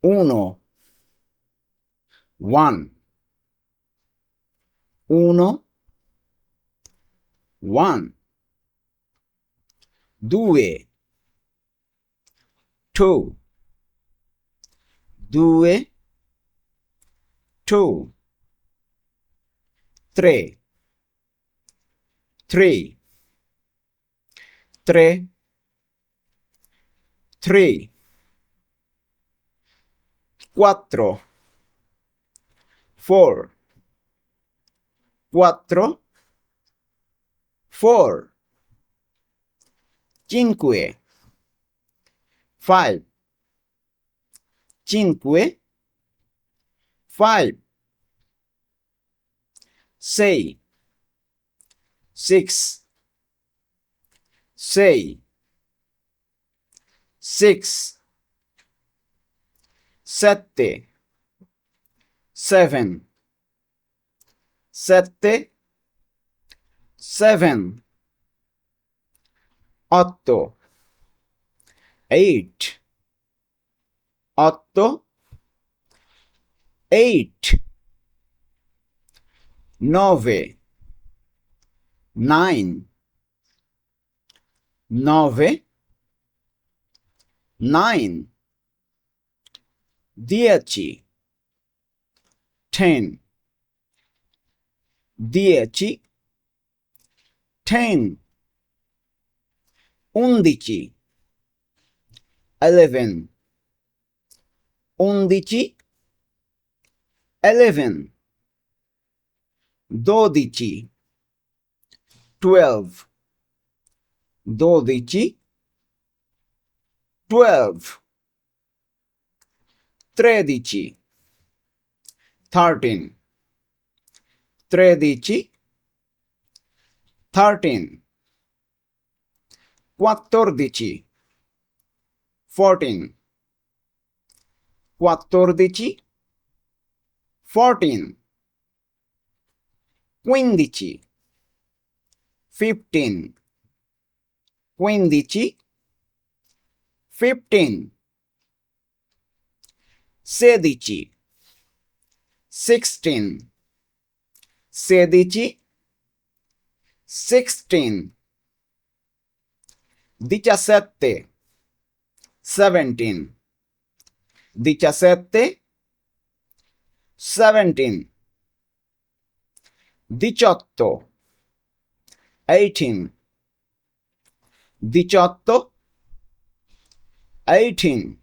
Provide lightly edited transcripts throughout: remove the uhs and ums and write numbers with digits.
Uno, one, uno, one, due, two, due, two, tre, three, tre, three, quattro, four, quattro, four, cinque, five, cinque, five, sei, six, sei, six, sette, seven, sette, seven, otto, eight, otto, eight, nove, nine, nove, nine, 10, 10, 10, 10, 11, 11, 11, 11, 12, 12, 12, 12, 13, 13, 13, 13, 14, 14, 14, 14, 15, 15, 15, 15, 16, 16, 16, 16, 17, 17, 17, 17, 18, 18, 18, 18,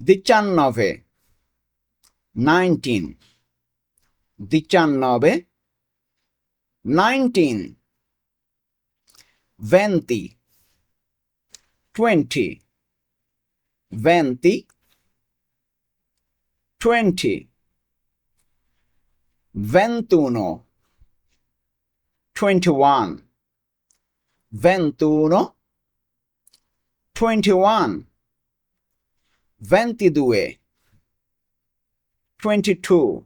19, 19, 19, 19, 20, 20, 20, 20, 21, 21, 21, 21, 22, 22,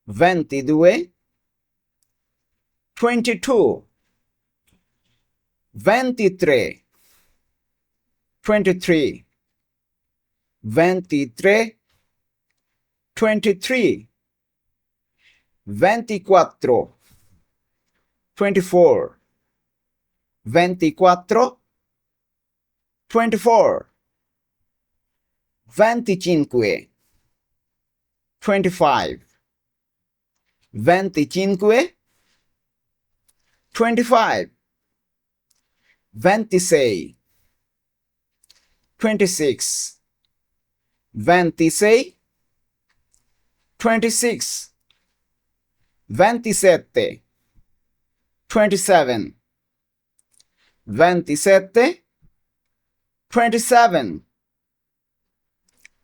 22, 22, 23, 23, 23, 23, 24, 24, 24, 24, 25, 25, 25, 25, 26, 26, 26, 26, 27, 27, 27, 27,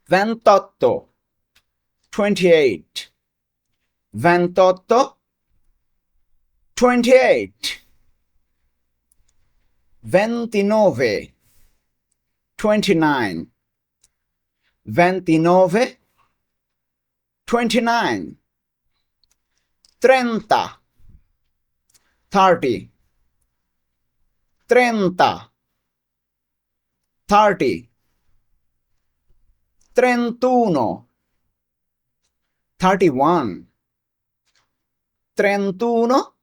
28, 28, 28, 28, 29, 29, 29, 29, 30, 30, 30, 30, 31, 31, 31,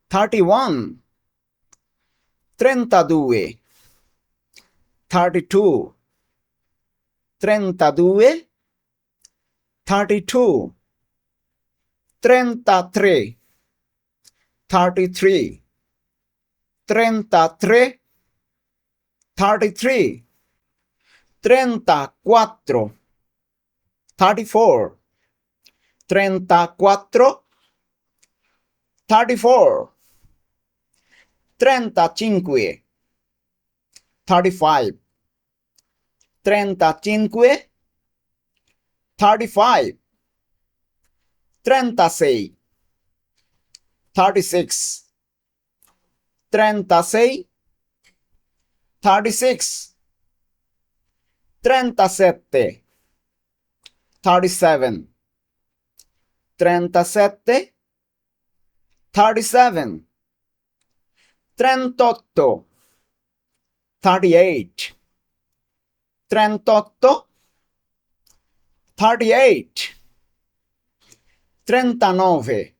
31, 32, 32, 32, 32, 33, 33, 33, 33, 34, 34, 34, 34, 35, 35, 35, 35, 36, 36, 36, 36, 37, 37, 37, 37, 38, 38, 38, 38, 39,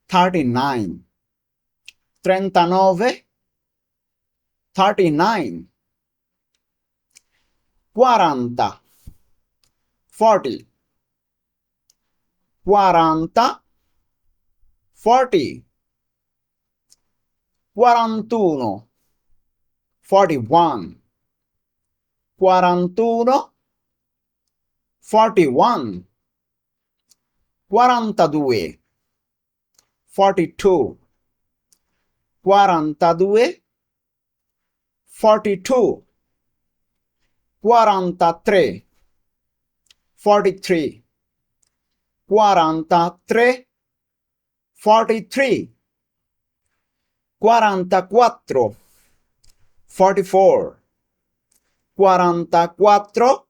39, 39, 39, 40, 40, 40, 40, 41, 41, 41, 41, 42, 42, 42, 42, 43, 43, 43, 43, 44, 44, 44,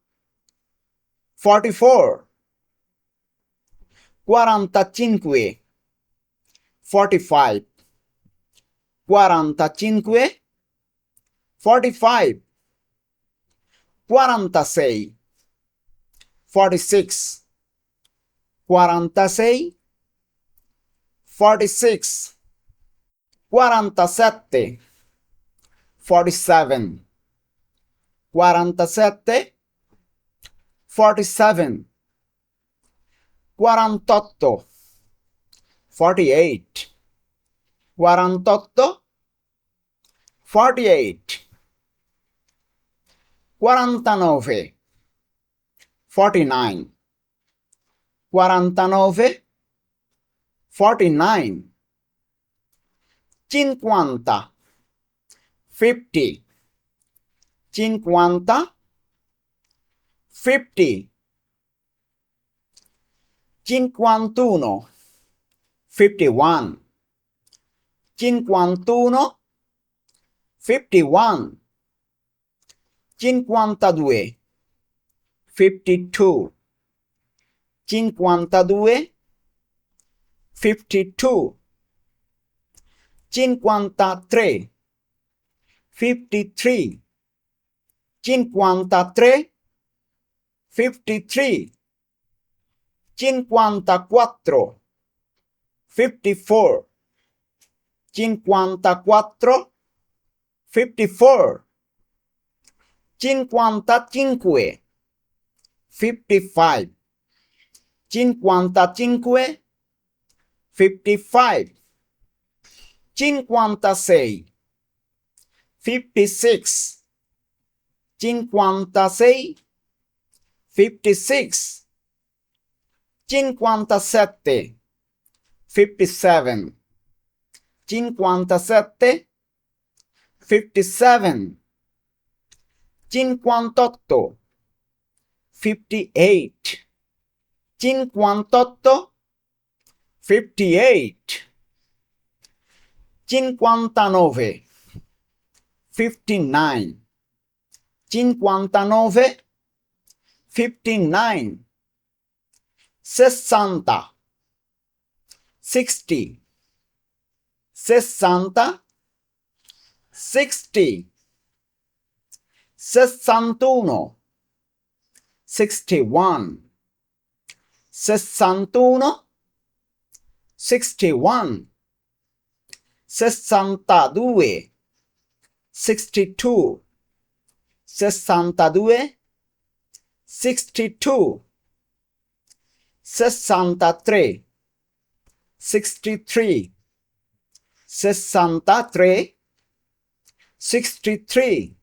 44, 45, 45, 45, 45, 46, 46, 46, 46, 47, 47, 47, 47, 48, 48, 48, 48, 49, 49, 49, 49, 50, 50, 50, 50, 51, 51, 51, 51, 52, 52, 52, 52, 53, 53, 53, 53, 54, 54, 54, 54, 55, 55, 55, 55, 56, 56, 56, 56, 57, 57, 57, 57, 58, 58, 58, 58, 59, 59, 59, 59, 60, 60, 60, 60, 61, 61, 61, 61, 62, 62, 62, 62, 63, 63, 63, 63,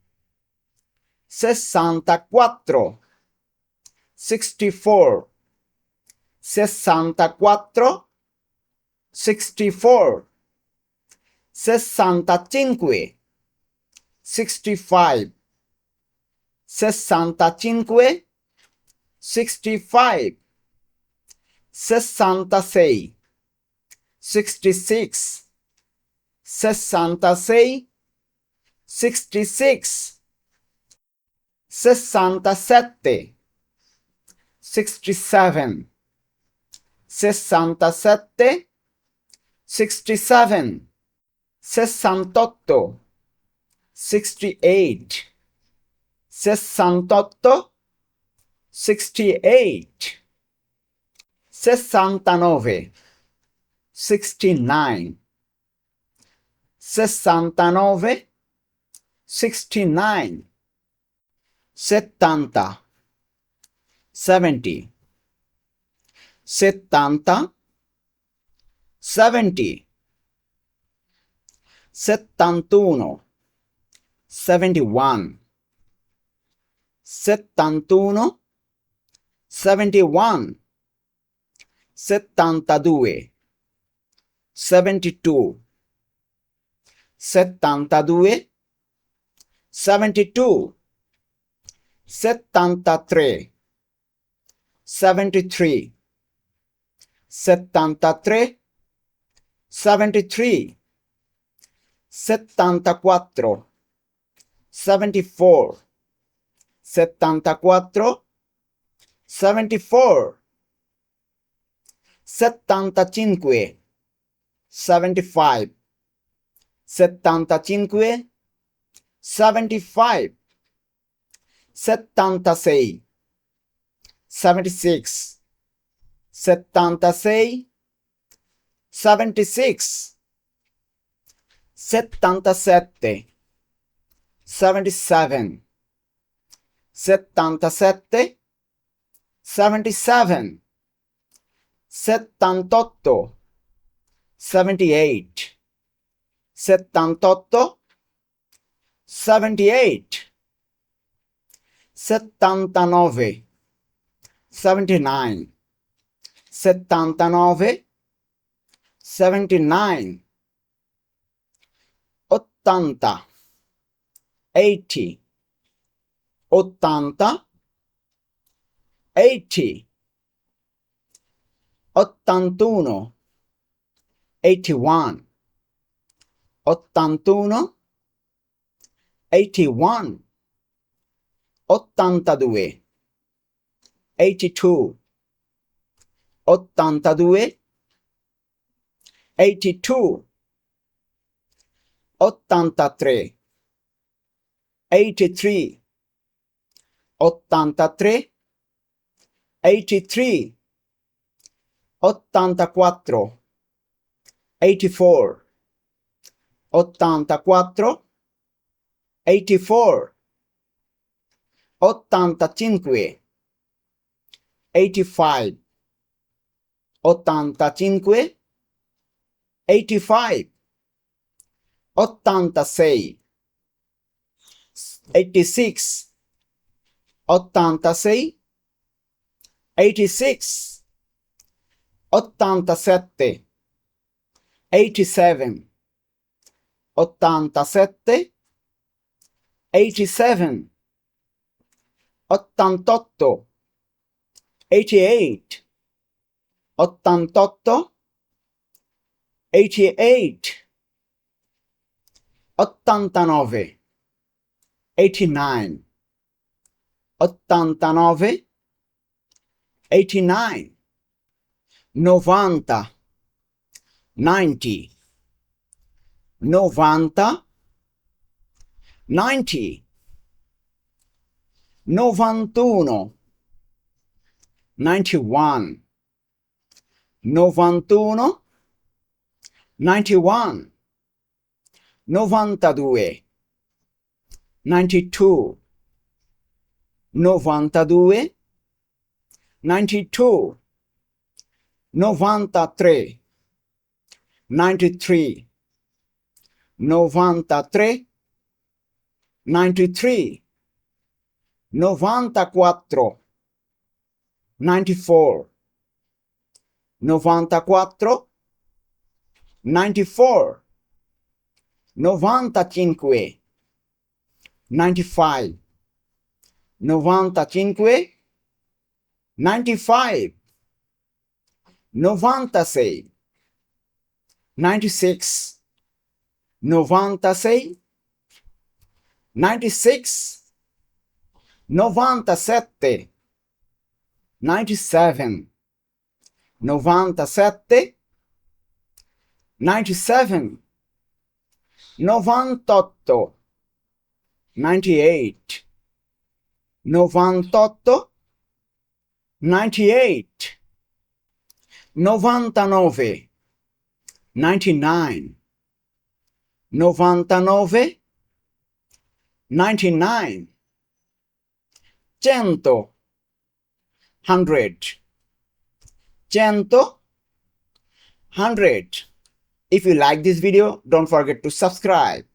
64, 64, 64, 64, 65, 65, 65, 65, 66, 66, 66, 66, 67, 67, 67, 67, 68, 68, 68, 68, 69, 69, 69, 69, 70, 70, 70, 70, 71, 71, 71, 71, 72, 72, 72, 72, 73, 73, 73, 73, 74, 74, 74, 74, 75, 75, 75, 75, 76, 76, 76, 76, 77, 77, 77, 77, 78, 78, 78, 78, 79, 79, 79, 79, 80, 80, 80, 80, 81, 81, 81, 81, 82, 82, 82, 82, 83, 83, 83, 83, 84, 84, 84, 84, 85, 85, 85, 85, 86, 86, 86, 86, 87, 87, 87, 87, 88, 88, 88, 88, 89, 89, 89, 89, 90, 90, 90, 90, 91, 91, 91, 91, 92, 92, 92, 92, 93, 93, 93, 93, 94, 94, 94, 94, 95, 95, 95, 95, 96, 96, 96, 96, 97, 97, 97, 97, 98, 98, 98, 98, 99, 99, 99, 99, 100, 100, 100, 100. If you like this video, don't forget to subscribe.